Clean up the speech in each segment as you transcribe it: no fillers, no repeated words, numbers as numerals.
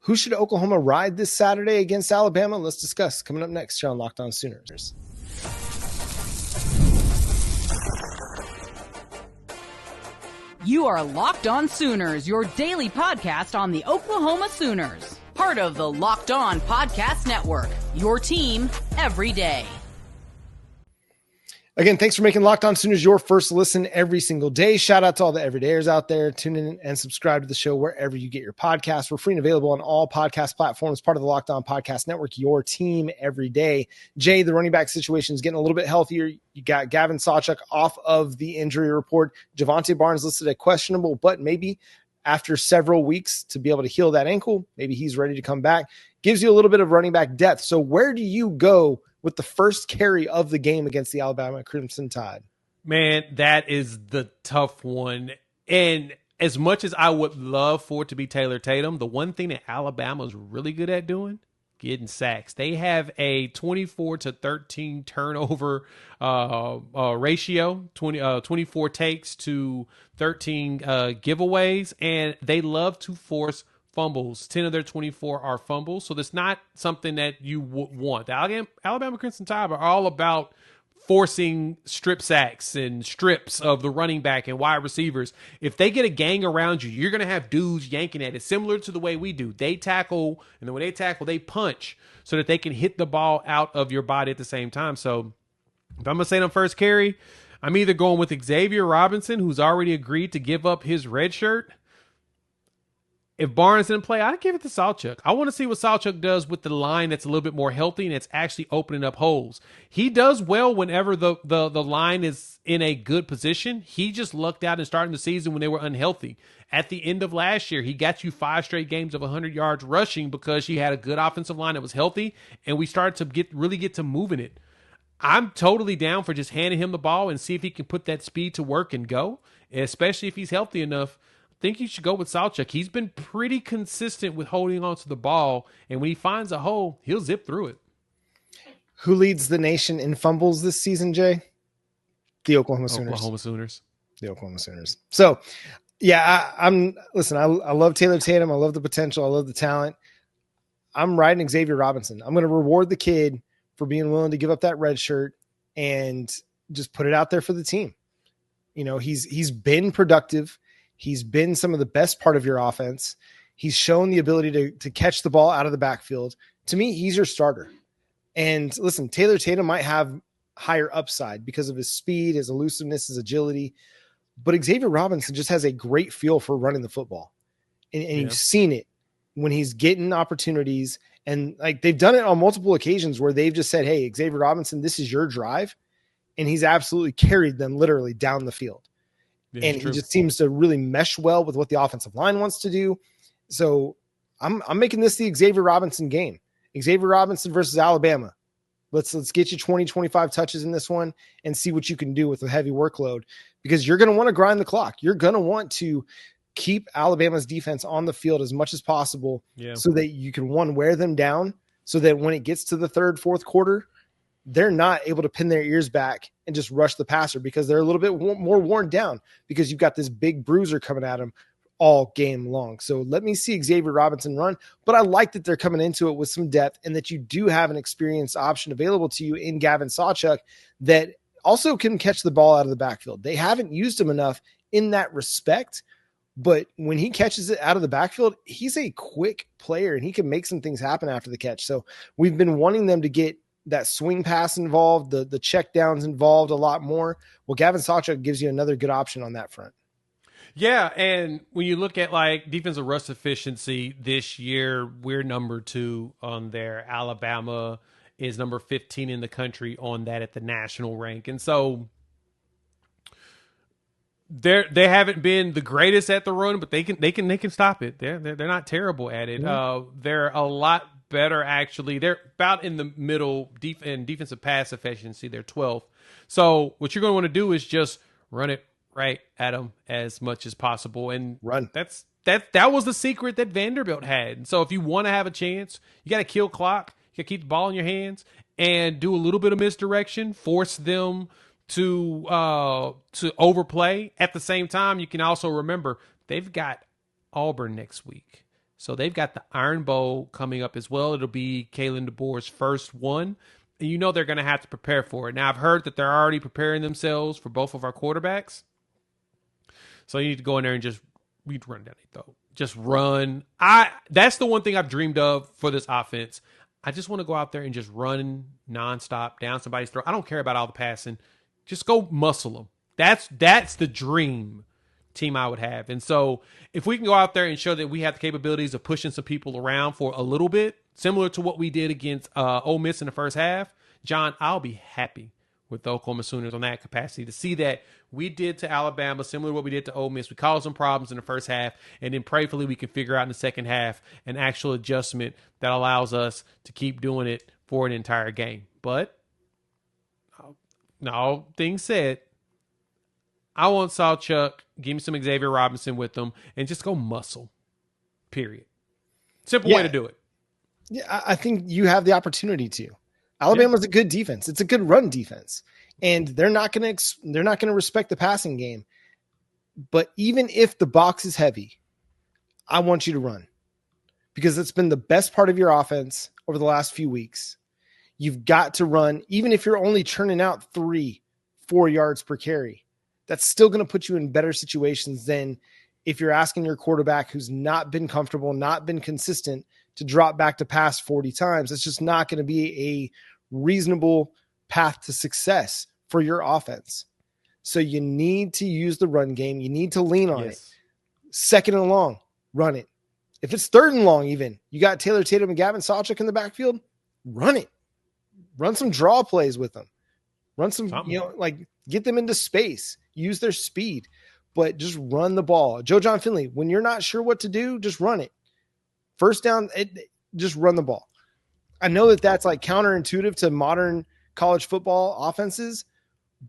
Who should Oklahoma ride this Saturday against Alabama? Let's discuss coming up next here on Locked On Sooners. You are Locked On Sooners, your daily podcast on the Oklahoma Sooners. Part of the Locked On Podcast Network, your team every day. Again, thanks for making Locked On Sooners your first listen every single day. Shout out to all the everydayers out there. Tune in and subscribe to the show wherever you get your podcasts. We're free and available on all podcast platforms, part of the Locked On Podcast Network, your team every day. Jay, the running back situation is getting a little bit healthier. You got Gavin Sawchuk off of the injury report. Javonte Barnes listed as questionable, but maybe after several weeks to be able to heal that ankle, maybe he's ready to come back. Gives you a little bit of running back depth. So where do you go with the first carry of the game against the Alabama Crimson Tide? Man, that is the tough one. And as much as I would love for it to be Taylor Tatum, the one thing that Alabama is really good at doing, getting sacks. They have a 24-13 turnover ratio, 24 takes to 13 giveaways, and they love to force fumbles. 10 of their 24 are fumbles, so that's not something that you would want. The Alabama Crimson Tide are all about forcing strip sacks and strips of the running back and wide receivers. If they get a gang around you, you're going to have dudes yanking at it, similar to the way we do. They tackle, and then when they tackle, they punch so that they can hit the ball out of your body at the same time. So if I'm going to say on first carry, I'm either going with Xavier Robinson, who's already agreed to give up his red shirt. If Barnes didn't play, I'd give it to Sawchuk. I want to see what Sawchuk does with the line that's a little bit more healthy and it's actually opening up holes. He does well whenever the line is in a good position. He just lucked out in starting the season when they were unhealthy. At the end of last year, he got you 5 straight games of 100 yards rushing because he had a good offensive line that was healthy, and we started to really get to moving it. I'm totally down for just handing him the ball and see if he can put that speed to work and go, especially if he's healthy enough. Think you should go with Sawchuk. He's been pretty consistent with holding on to the ball, and when he finds a hole, he'll zip through it. Who leads the nation in fumbles this season, Jay? The Oklahoma Sooners. The Oklahoma Sooners. So, yeah, I love Taylor Tatum. I love the potential. I love the talent. I'm riding Xavier Robinson. I'm going to reward the kid for being willing to give up that red shirt and just put it out there for the team. You know, he's been productive. He's been some of the best part of your offense. He's shown the ability to catch the ball out of the backfield. To me, he's your starter. And listen, Taylor Tatum might have higher upside because of his speed, his elusiveness, his agility. But Xavier Robinson just has a great feel for running the football. And you've seen it when he's getting opportunities. And like they've done it on multiple occasions where they've just said, hey, Xavier Robinson, this is your drive. And he's absolutely carried them literally down the field. Yeah, and he just seems to really mesh well with what the offensive line wants to do. So I'm making this the Xavier Robinson game. Xavier Robinson versus Alabama. Let's get you 20, 25 touches in this one and see what you can do with a heavy workload, because you're going to want to grind the clock. You're going to want to keep Alabama's defense on the field as much as possible so that you can, one, wear them down so that when it gets to the third, fourth quarter, they're not able to pin their ears back and just rush the passer because they're a little bit more worn down because you've got this big bruiser coming at them all game long. So let me see Xavier Robinson run, but I like that they're coming into it with some depth and that you do have an experienced option available to you in Gavin Sawchuk that also can catch the ball out of the backfield. They haven't used him enough in that respect, but when he catches it out of the backfield, he's a quick player and he can make some things happen after the catch. So we've been wanting them to get that swing pass involved, the check downs involved a lot more. Well, Gavin Sawchuk gives you another good option on that front. Yeah, and when you look at like defensive rush efficiency this year, we're number 2 on there. Alabama is number 15 in the country on that at the national rank. And so they haven't been the greatest at the run, but they can stop it. They're not terrible at it. Mm-hmm. They're a lot better, actually. They're about in the middle in defensive pass efficiency. They're 12th. So what you're going to want to do is just run it right at them as much as possible and run. That was the secret that Vanderbilt had. And so if you want to have a chance, you got to kill clock. You got to keep the ball in your hands and do a little bit of misdirection, force them to overplay. At the same time, you can also remember they've got Auburn next week. So they've got the Iron Bowl coming up as well. It'll be Kalen DeBoer's first one. And you know they're going to have to prepare for it. Now, I've heard that they're already preparing themselves for both of our quarterbacks. So you need to go in there and we'd run down their throat. Just run. That's the one thing I've dreamed of for this offense. I just want to go out there and just run nonstop down somebody's throat. I don't care about all the passing. Just go muscle them. That's the dream team I would have. And so if we can go out there and show that we have the capabilities of pushing some people around for a little bit, similar to what we did against Ole Miss in the first half, John, I'll be happy with the Oklahoma Sooners on that capacity to see that we did to Alabama, similar to what we did to Ole Miss. We caused some problems in the first half, and then prayerfully we can figure out in the second half an actual adjustment that allows us to keep doing it for an entire game. But all things said, I want Sawchuk, give me some Xavier Robinson with them, and just go muscle, period. Simple way to do it. Yeah, I think you have the opportunity to. Alabama's a good defense. It's a good run defense, and they're not going to respect the passing game. But even if the box is heavy, I want you to run because it's been the best part of your offense over the last few weeks. You've got to run, even if you're only churning out 3-4 yards per carry. That's still going to put you in better situations than if you're asking your quarterback who's not been comfortable, not been consistent, to drop back to pass 40 times. It's just not going to be a reasonable path to success for your offense. So you need to use the run game. You need to lean on it. Second and long, run it. If it's third and long, even you got Taylor Tatum and Gavin Sawchuk in the backfield, run it. Run some draw plays with them. Run some, get them into space. Use their speed, but just run the ball. Joe John Finley, when you're not sure what to do, just run it. First down, just run the ball. I know that that's like counterintuitive to modern college football offenses,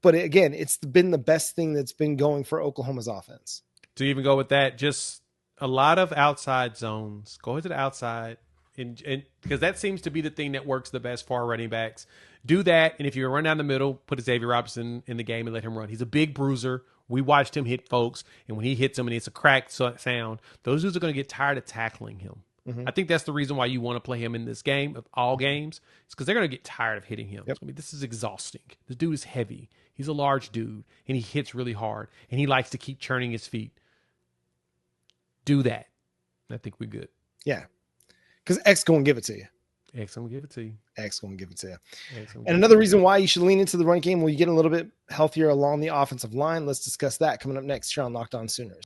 but again, it's been the best thing that's been going for Oklahoma's offense. To even go with that, just a lot of outside zones. Go to the outside, and because that seems to be the thing that works the best for our running backs. Do that, and if you run down the middle, put Xavier Robinson in the game and let him run. He's a big bruiser. We watched him hit folks, and when he hits them and it's a cracked sound, those dudes are going to get tired of tackling him. Mm-hmm. I think that's the reason why you want to play him in this game of all games. It's because they're going to get tired of hitting him. Yep. I mean, this is exhausting. This dude is heavy. He's a large dude, and he hits really hard, and he likes to keep churning his feet. Do that. I think we're good. Yeah, because X going to give it to you. X going to give it to you. X going to give it to you. And another reason why you should lean into the run game, well, you get a little bit healthier along the offensive line. Let's discuss that coming up next here on Locked On Sooners.